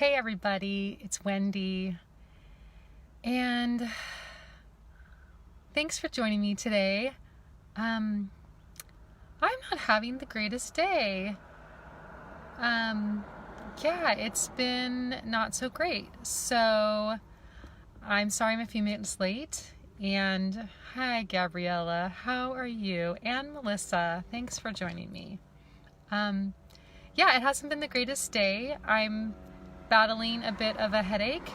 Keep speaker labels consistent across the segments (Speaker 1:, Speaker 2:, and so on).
Speaker 1: Hey everybody, it's Wendy, and thanks for joining me today. I'm not having the greatest day. Yeah, it's been not so great. So I'm sorry I'm a few minutes late. And hi Gabriella, how are you? And Melissa, thanks for joining me. Yeah, it hasn't been the greatest day. I'm battling a bit of a headache.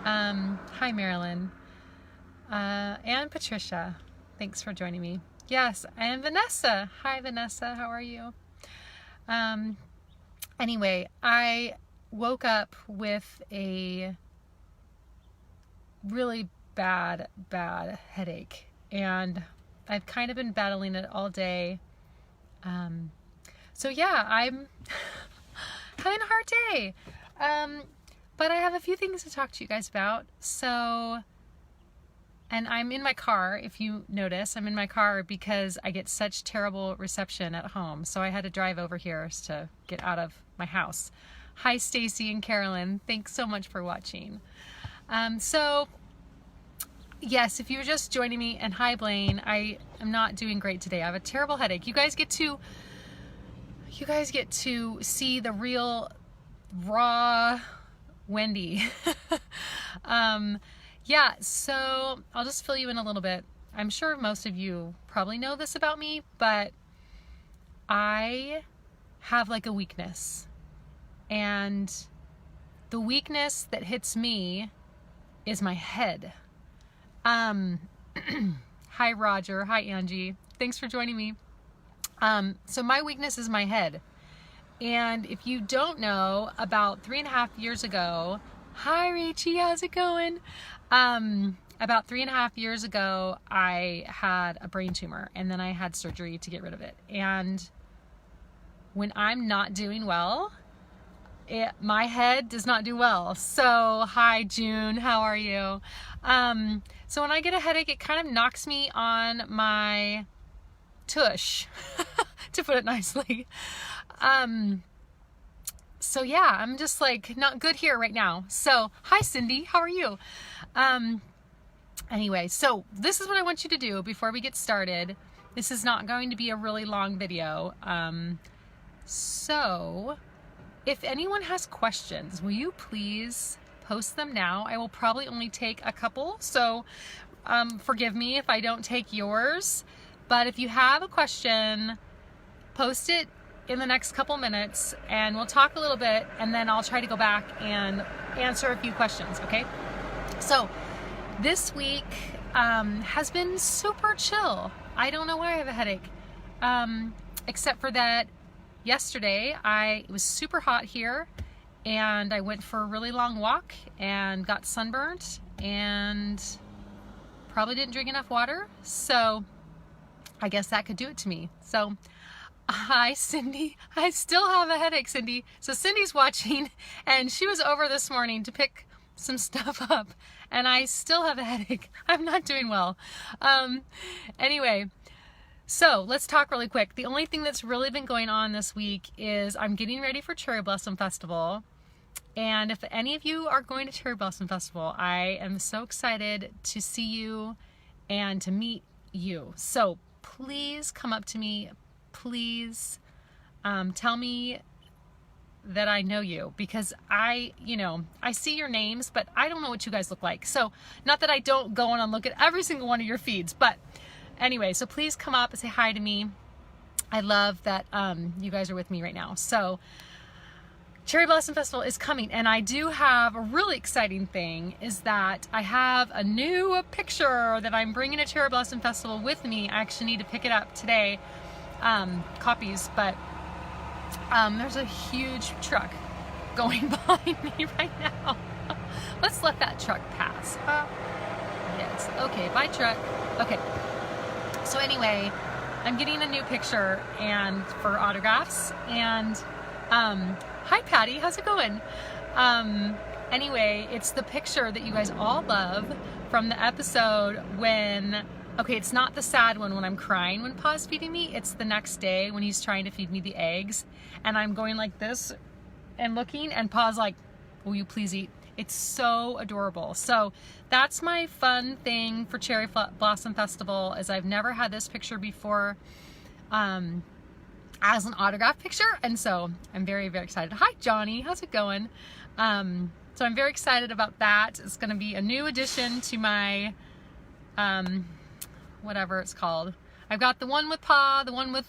Speaker 1: Hi Marilyn. And Patricia, thanks for joining me. Yes, and Vanessa. Hi Vanessa, how are you? Anyway, I woke up with a really bad headache, and I've kind of been battling it all day. So yeah, I'm having a hard day. But I have a few things to talk to you guys about. So, and I'm in my car. If you notice, I'm in my car because I get such terrible reception at home. So I had to drive over here to get out of my house. Hi, Stacy and Carolyn. Thanks so much for watching. So yes, if you're just joining me, and hi Blaine, I am not doing great today. I have a terrible headache. You guys get to see the real raw Wendy. Yeah, so I'll just fill you in a little bit. I'm sure most of you probably know this about me, but I have like a weakness. And the weakness that hits me is my head. Hi Roger, hi Angie. Thanks for joining me. So my weakness is my head. And if you don't know, about 3.5 years ago, hi Rachie, how's it going? About 3.5 years ago, I had a brain tumor, and then I had surgery to get rid of it. And when I'm not doing well, my head does not do well. So hi June, how are you? So when I get a headache, it kind of knocks me on my tush, to put it nicely. So yeah, I'm just like not good here right now. So hi Cindy, how are you? Anyway, so this is what I want you to do before we get started. This is not going to be a really long video. So if anyone has questions, will you please post them now? I will probably only take a couple, so forgive me if I don't take yours. But if you have a question, post it in the next couple minutes and we'll talk a little bit, and then I'll try to go back and answer a few questions, okay? So this week has been super chill. I don't know why I have a headache, except for that yesterday it was super hot here, and I went for a really long walk and got sunburnt and probably didn't drink enough water, so I guess that could do it to me. So hi Cindy, I still have a headache, Cindy. So Cindy's watching, and she was over this morning to pick some stuff up, and I still have a headache. I'm not doing well. Anyway, so let's talk really quick. The only thing that's really been going on this week is I'm getting ready for Cherry Blossom Festival. And if any of you are going to Cherry Blossom Festival, I am so excited to see you and to meet you. So please come up to me. Please tell me that I know you, because I see your names, but I don't know what you guys look like. So not that I don't go on and look at every single one of your feeds, but anyway, so please come up and say hi to me. I love that you guys are with me right now. So Cherry Blossom Festival is coming, and I do have a really exciting thing, is that I have a new picture that I'm bringing to Cherry Blossom Festival with me. I actually need to pick it up today, copies, but there's a huge truck going behind me right now. Let's let that truck pass. Yes, okay, bye truck. Okay, so anyway, I'm getting a new picture and for autographs, and hi Patty, how's it going? Anyway, it's the picture that you guys all love from the episode when, okay, it's not the sad one when I'm crying when Pa's feeding me, it's the next day when he's trying to feed me the eggs, and I'm going like this and looking, and Pa's like will you please eat? It's so adorable. So that's my fun thing for Cherry Blossom Festival, is I've never had this picture before as an autograph picture, and so I'm very, very excited. Hi Johnny, how's it going? So I'm very excited about that. It's going to be a new addition to my whatever it's called. I've got the one with Pa, the one with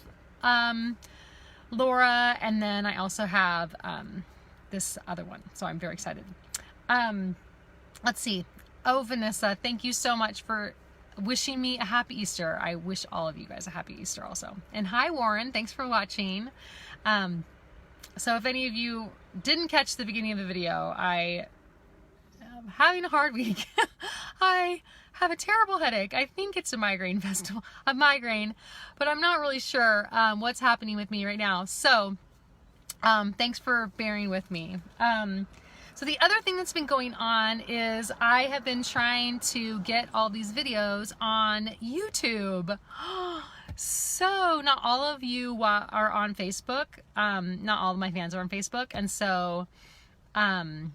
Speaker 1: Laura, and then I also have this other one, so I'm very excited. Let's see. Oh, Vanessa, thank you so much for wishing me a happy Easter. I wish all of you guys a happy Easter also. And hi Warren, thanks for watching. So if any of you didn't catch the beginning of the video, I am having a hard week. I have a terrible headache. I think it's a migraine but I'm not really sure what's happening with me right now. So thanks for bearing with me. So the other thing that's been going on is I have been trying to get all these videos on YouTube. So not all of you are on Facebook. Not all of my fans are on Facebook. And so I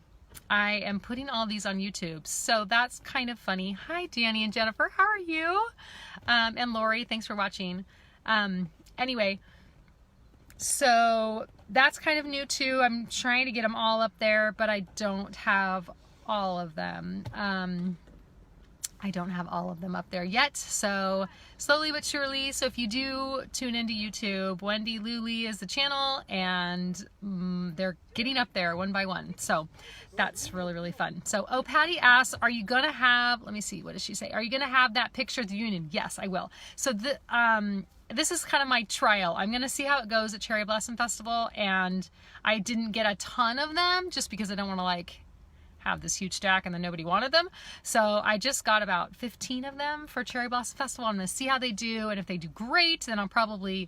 Speaker 1: am putting all these on YouTube. So that's kind of funny. Hi, Danny and Jennifer. How are you? And Lori, thanks for watching. Anyway, so that's kind of new too. I'm trying to get them all up there, but I don't have all of them. I don't have all of them up there yet, so slowly but surely. So if you do tune into YouTube, Wendi Luli is the channel, and they're getting up there one by one. So that's really, really fun. So, oh, Patty asks, are you gonna have, let me see, what does she say? Are you gonna have that picture of the union? Yes, I will. So this is kind of my trial. I'm gonna see how it goes at Cherry Blossom Festival, and I didn't get a ton of them just because I don't wanna like have this huge stack and then nobody wanted them. So I just got about 15 of them for Cherry Blossom Festival. I'm gonna see how they do, and if they do great, then I'll probably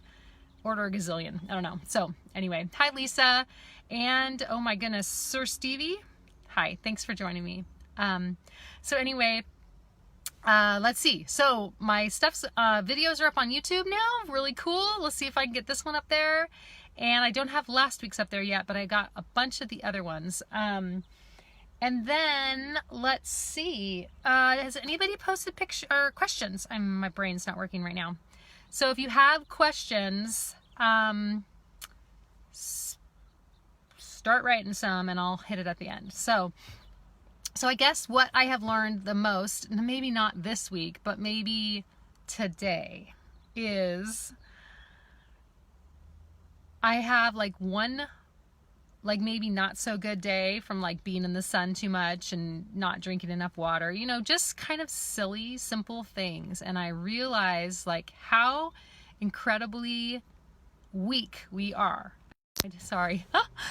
Speaker 1: order a gazillion. I don't know. So anyway, hi Lisa, and oh my goodness, Sir Stevie. Hi, thanks for joining me. So anyway, let's see. So my stuff's videos are up on YouTube now. Really cool. Let's see if I can get this one up there. And I don't have last week's up there yet, but I got a bunch of the other ones. And then let's see, has anybody posted picture or questions? My brain's not working right now. So if you have questions, start writing some and I'll hit it at the end. So I guess what I have learned the most, maybe not this week, but maybe today, is I have like one maybe not so good day from like being in the sun too much and not drinking enough water, you know, just kind of silly, simple things. And I realize like how incredibly weak we are. Sorry,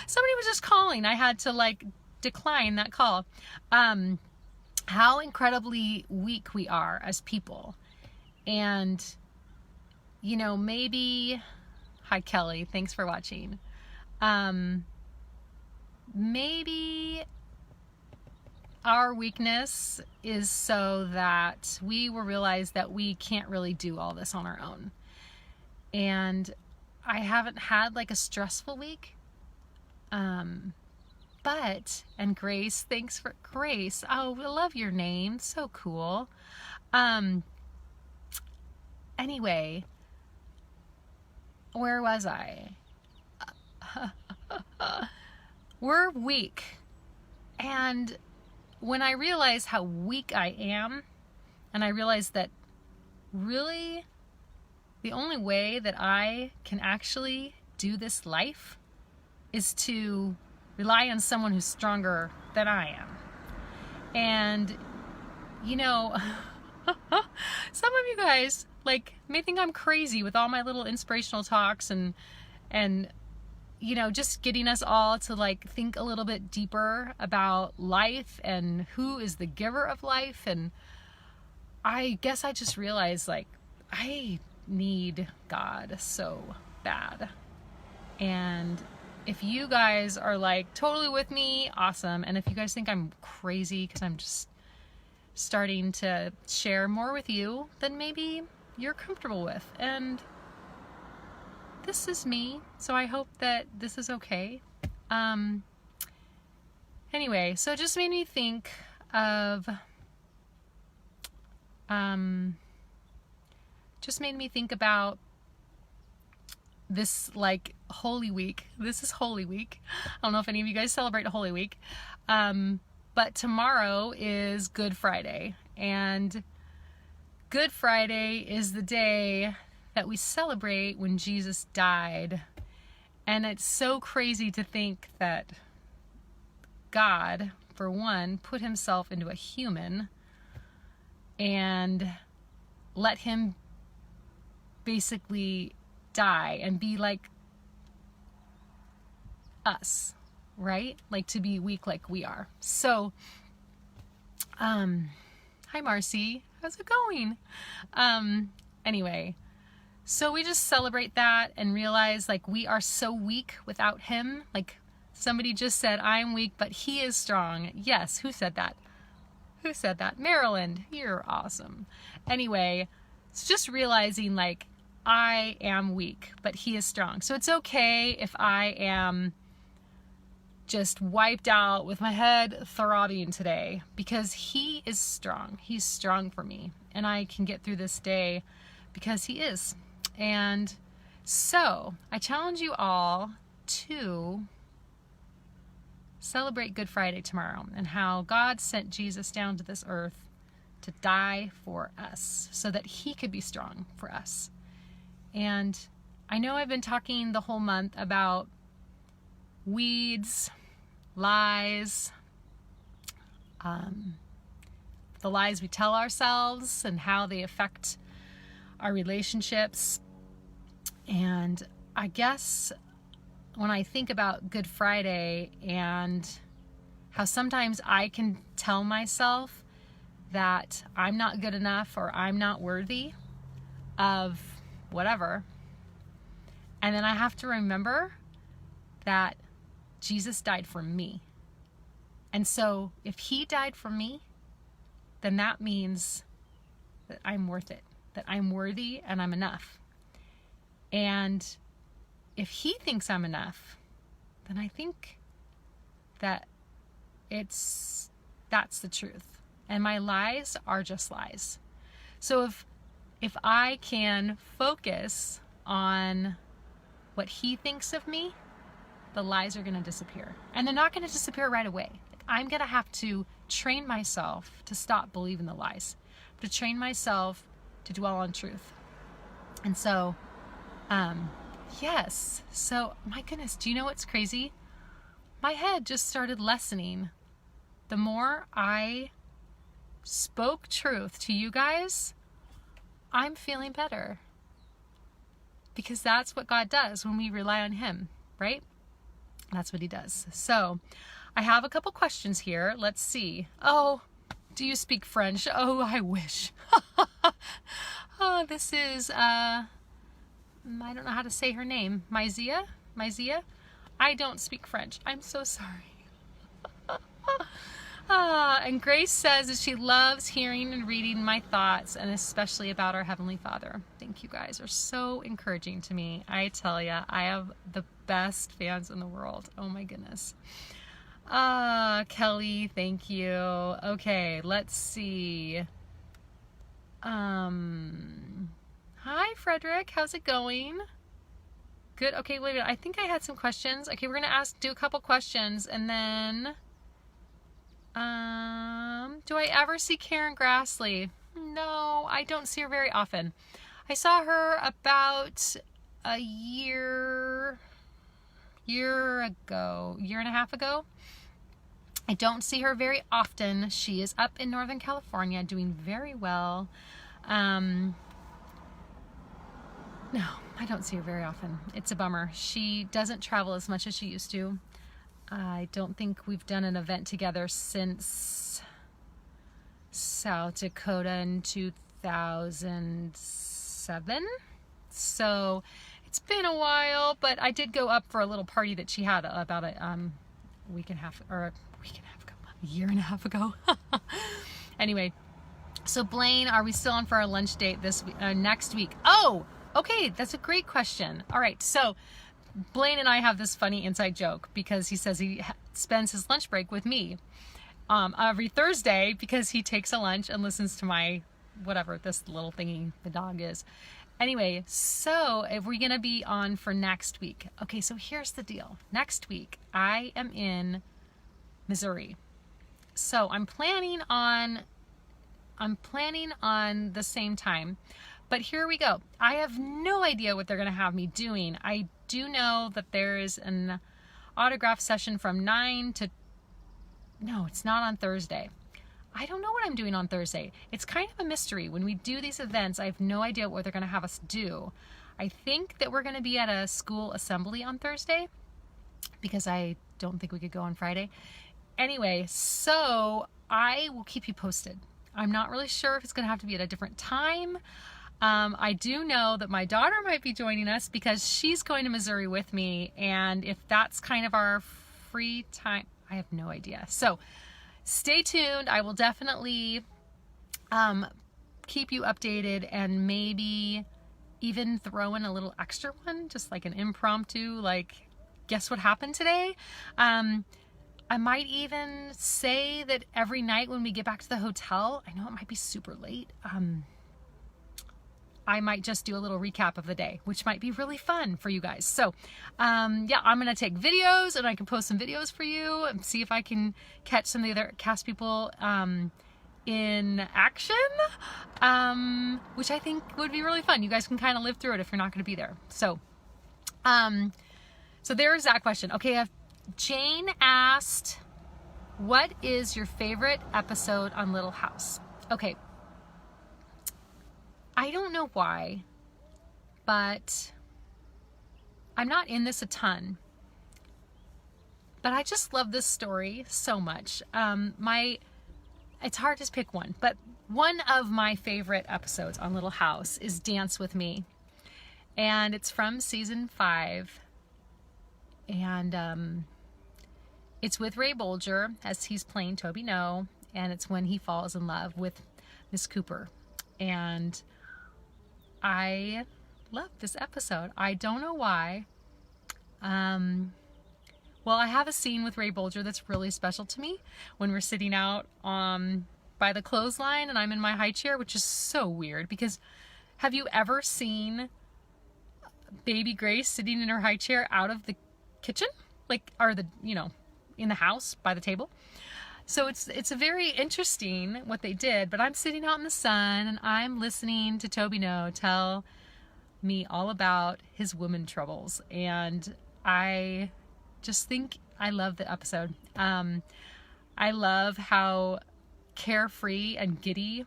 Speaker 1: somebody was just calling. I had to like decline that call. How incredibly weak we are as people. And, you know, maybe, hi Kelly, thanks for watching. Maybe our weakness is so that we will realize that we can't really do all this on our own. And I haven't had like a stressful week. But, and Grace, thanks for Grace. Oh, I love your name. So cool. Anyway, where was I? We're weak. And when I realize how weak I am, and I realize that really the only way that I can actually do this life is to rely on someone who's stronger than I am. And, you know, some of you guys like may think I'm crazy with all my little inspirational talks and you know, just getting us all to like think a little bit deeper about life and who is the giver of life. And I guess I just realized like I need God so bad. And if you guys are like totally with me, awesome. And if you guys think I'm crazy because I'm just starting to share more with you, then maybe you're comfortable with. And this is me, so I hope that this is okay. Anyway, so it just made me think of, about this like Holy Week. This is Holy Week. I don't know if any of you guys celebrate Holy Week. But tomorrow is Good Friday, and Good Friday is the day that we celebrate when Jesus died. And it's so crazy to think that God, for one, put himself into a human and let him basically die and be like us, right? Like to be weak like we are. So, hi Marcy, how's it going? Anyway, so we just celebrate that and realize like we are so weak without him. Like somebody just said, I'm weak, but he is strong. Yes, who said that? Who said that? Maryland, you're awesome. Anyway, it's just realizing like I am weak, but he is strong. So it's okay if I am just wiped out with my head throbbing today, because he is strong. He's strong for me, and I can get through this day because he is. And so I challenge you all to celebrate Good Friday tomorrow and how God sent Jesus down to this earth to die for us so that he could be strong for us. And I know I've been talking the whole month about weeds, lies, the lies we tell ourselves and how they affect our relationships. And I guess when I think about Good Friday and how sometimes I can tell myself that I'm not good enough or I'm not worthy of whatever, and then I have to remember that Jesus died for me. And so if he died for me, then that means that I'm worth it, that I'm worthy and I'm enough. And if he thinks I'm enough, then I think that that's the truth. And my lies are just lies. So if I can focus on what he thinks of me, the lies are going to disappear. And they're not going to disappear right away. I'm going to have to train myself to stop believing the lies, to train myself to dwell on truth. And so, yes. So, my goodness, do you know what's crazy? My head just started lessening. The more I spoke truth to you guys, I'm feeling better. Because that's what God does when we rely on him, right? That's what he does. So, I have a couple questions here. Let's see. Oh, do you speak French? Oh, I wish. Oh, this is, I don't know how to say her name. Myzia? I don't speak French. I'm so sorry. And Grace says that she loves hearing and reading my thoughts, and especially about our Heavenly Father. Thank you guys. Are so encouraging to me. I tell you, I have the best fans in the world. Oh my goodness. Kelly, thank you. Okay, let's see. Hi, Frederick. How's it going? Good. Okay, wait a minute. I think I had some questions. Okay, we're going to do a couple questions, and then... do I ever see Karen Grassley? No, I don't see her very often. I saw her about a year and a half ago. I don't see her very often. She is up in Northern California doing very well. No, I don't see her very often. It's a bummer. She doesn't travel as much as she used to. I don't think we've done an event together since South Dakota in 2007. So it's been a while, but I did go up for a little party that she had about a year and a half ago. Anyway, so Blaine, are we still on for our lunch date next week? Oh, okay, that's a great question. All right, so Blaine and I have this funny inside joke because he says he spends his lunch break with me every Thursday because he takes a lunch and listens to my, whatever this little thingy the dog is. Anyway, so if we're going to be on for next week. Okay, so here's the deal. Next week, I am in Missouri. So I'm planning on the same time. But here we go. I have no idea what they're going to have me doing. I do know that there is an autograph session from 9 to... No, it's not on Thursday. I don't know what I'm doing on Thursday. It's kind of a mystery. When we do these events, I have no idea what they're going to have us do. I think that we're going to be at a school assembly on Thursday because I don't think we could go on Friday. Anyway, so I will keep you posted. I'm not really sure if it's going to have to be at a different time. I do know that my daughter might be joining us because she's going to Missouri with me, and if that's kind of our free time, I have no idea. So stay tuned. I will definitely keep you updated and maybe even throw in a little extra one, just like an impromptu, like, guess what happened today? I might even say that every night when we get back to the hotel, I know it might be super late, I might just do a little recap of the day, which might be really fun for you guys. So yeah, I'm going to take videos and I can post some videos for you and see if I can catch some of the other cast people in action, which I think would be really fun. You guys can kind of live through it if you're not going to be there. So, so there's that question. Okay, Jane asked, what is your favorite episode on Little House? Okay. I don't know why, but I'm not in this a ton, but I just love this story so much. It's hard to pick one, but one of my favorite episodes on Little House is Dance With Me, and it's from season 5, and it's with Ray Bolger as he's playing Toby No, and it's when he falls in love with Miss Cooper, and I love this episode. I don't know why. Well, I have a scene with Ray Bolger that's really special to me when we're sitting out by the clothesline and I'm in my high chair, which is so weird because have you ever seen baby Grace sitting in her high chair out of the kitchen? Like, or the, you know, in the house by the table? So it's a very interesting what they did, but I'm sitting out in the sun and I'm listening to Toby No tell me all about his woman troubles, and I just think I love the episode. I love how carefree and giddy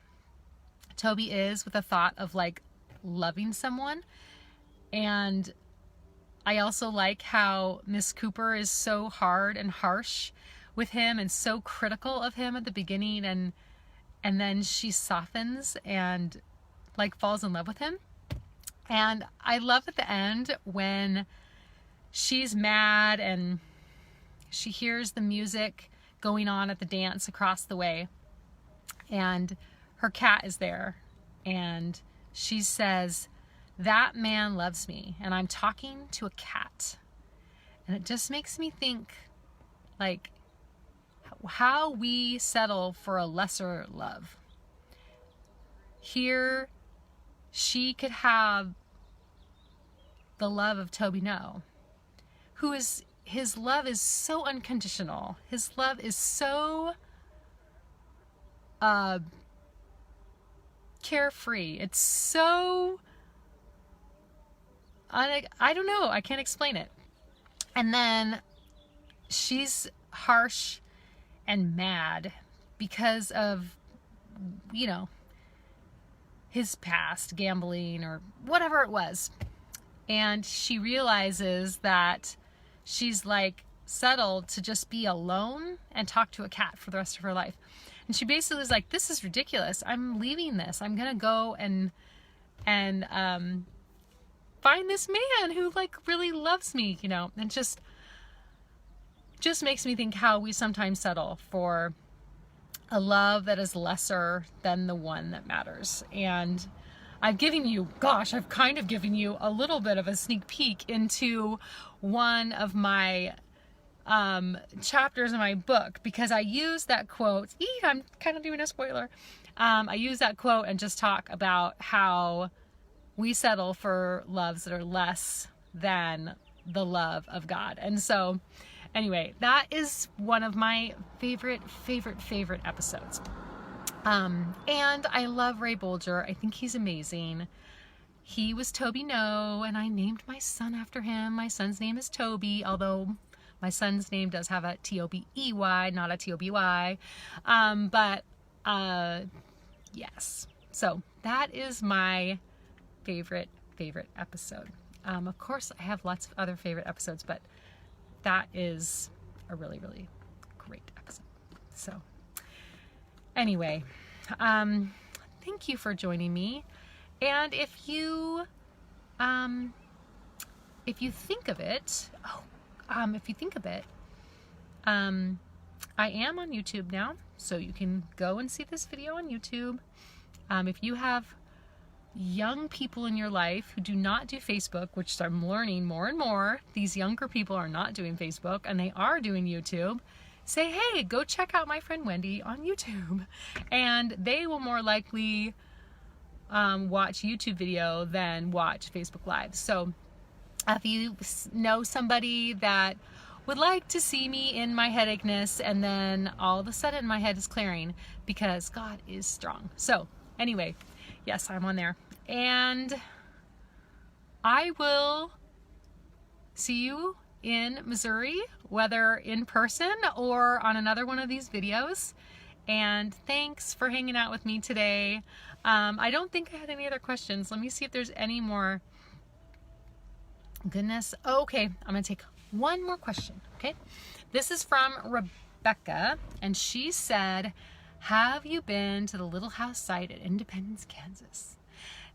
Speaker 1: Toby is with the thought of like loving someone, and I also like how Miss Cooper is so hard and harsh with him and so critical of him at the beginning, and then she softens and like falls in love with him. And I love at the end when she's mad and she hears the music going on at the dance across the way and her cat is there and she says, "That man loves me and I'm talking to a cat." And it just makes me think like how we settle for a lesser love. Here, she could have the love of Toby No, who is, his love is so unconditional. His love is so carefree. It's so, I don't know, I can't explain it. And then she's harsh and mad because of, you know, his past gambling or whatever it was. And she realizes that she's like settled to just be alone and talk to a cat for the rest of her life. And she basically is like, this is ridiculous. I'm leaving this. I'm going to go and find this man who like really loves me, you know, and just makes me think how we sometimes settle for a love that is lesser than the one that matters. And I've kind of given you a little bit of a sneak peek into one of my chapters in my book, because I use that quote. I'm kind of doing a spoiler. I use that quote and just talk about how we settle for loves that are less than the love of God. And so anyway, that is one of my favorite episodes. And I love Ray Bolger. I think he's amazing. He was Toby No, and I named my son after him. My son's name is Toby, although my son's name does have a T-O-B-E-Y, not a T-O-B-Y. Yes. So that is my favorite episode. Of course, I have lots of other favorite episodes, but that is a really great episode. So anyway, thank you for joining me. And if you think of it, I am on YouTube now, so you can go and see this video on YouTube. If you have young people in your life who do not do Facebook, which I'm learning more and more, these younger people are not doing Facebook and they are doing YouTube, say, hey, go check out my friend Wendi on YouTube. And they will more likely watch YouTube video than watch Facebook Live. So if you know somebody that would like to see me in my headache-ness, and then all of a sudden my head is clearing because God is strong. So anyway, yes, I'm on there. And I will see you in Missouri, whether in person or on another one of these videos. And thanks for hanging out with me today. I don't think I had any other questions. Let me see if there's any more. Goodness. Okay, I'm going to take one more question, okay? This is from Rebecca, and she said, have you been to the Little House site at Independence, Kansas?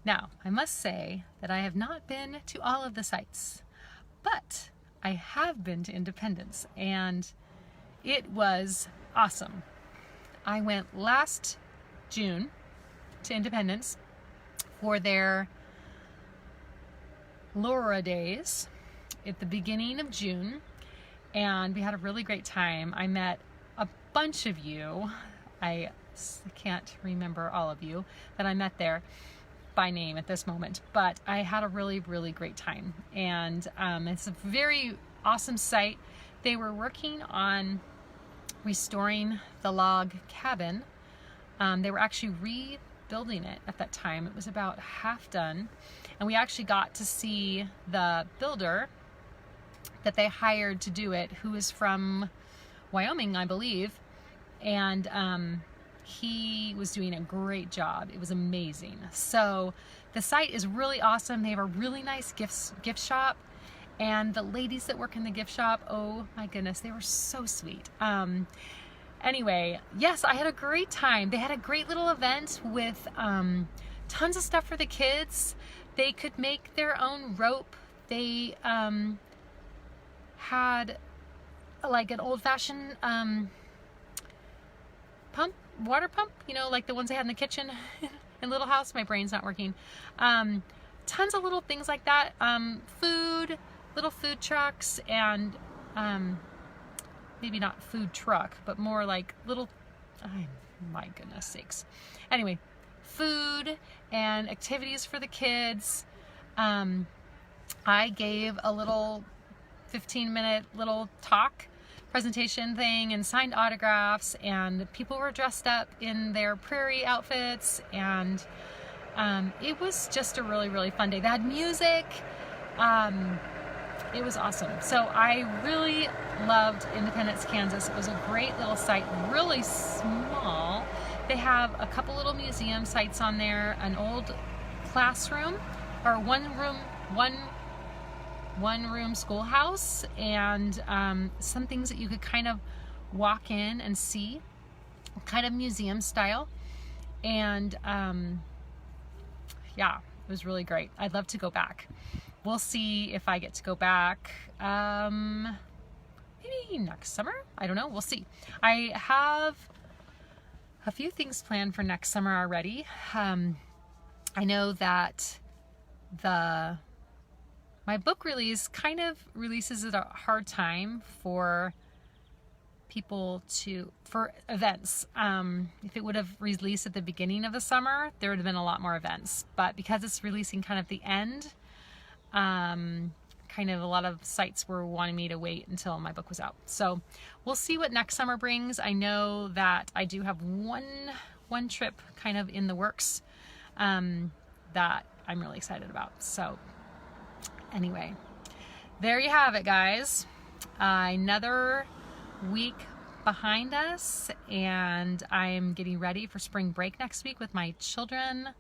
Speaker 1: Now, I must say that I have not been to all of the sites, but I have been to Independence, and it was awesome. I went last June to Independence for their Laura Days at the beginning of June, and we had a really great time. I met a bunch of you. I can't remember all of you that I met there by name at this moment, but I had a really great time. And it's a very awesome site. They were working on restoring the log cabin. They were actually rebuilding it at that time. It was about half done, and we actually got to see the builder that they hired to do it, who is from Wyoming, I believe, and he was doing a great job. It was amazing. So the site is really awesome. They have a really nice gift shop, and the ladies that work in the gift shop, oh my goodness, they were so sweet. Anyway, yes, I had a great time. They had a great little event with tons of stuff for the kids. They could make their own rope. They had like an old-fashioned water pump, you know, like the ones they had in the kitchen in Little House. My brain's not working. Tons of little things like that. Food, little food trucks, and maybe not food truck, but more like little, my goodness sakes. Anyway, food and activities for the kids. I gave a little 15-minute little talk presentation thing and signed autographs, and people were dressed up in their prairie outfits, and it was just a really fun day. They had music. It was awesome. So I really loved Independence, Kansas. It was a great little site, really small. They have a couple little museum sites on there, an old classroom, or one room schoolhouse, and some things that you could kind of walk in and see, kind of museum style. And yeah, it was really great. I'd love to go back. We'll see if I get to go back maybe next summer. I don't know. We'll see. I have a few things planned for next summer already. I know that my book release kind of releases at a hard time for people for events. If it would have released at the beginning of the summer, there would have been a lot more events. But because it's releasing kind of the end, kind of a lot of sites were wanting me to wait until my book was out. So we'll see what next summer brings. I know that I do have one trip kind of in the works that I'm really excited about. So anyway, there you have it, guys. Another week behind us, and I'm getting ready for spring break next week with my children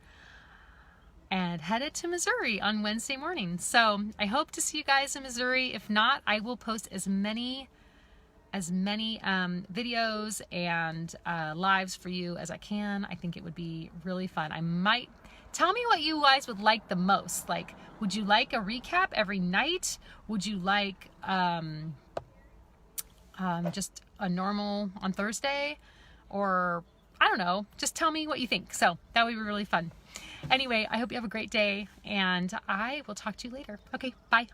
Speaker 1: and headed to Missouri on Wednesday morning. So I hope to see you guys in Missouri. If not, I will post as many videos and lives for you as I can. I think it would be really fun. I might tell me what you guys would like the most. Like, would you like a recap every night? Would you like just a normal on Thursday? Or I don't know, just tell me what you think. So that would be really fun. Anyway, I hope you have a great day, and I will talk to you later. Okay, bye.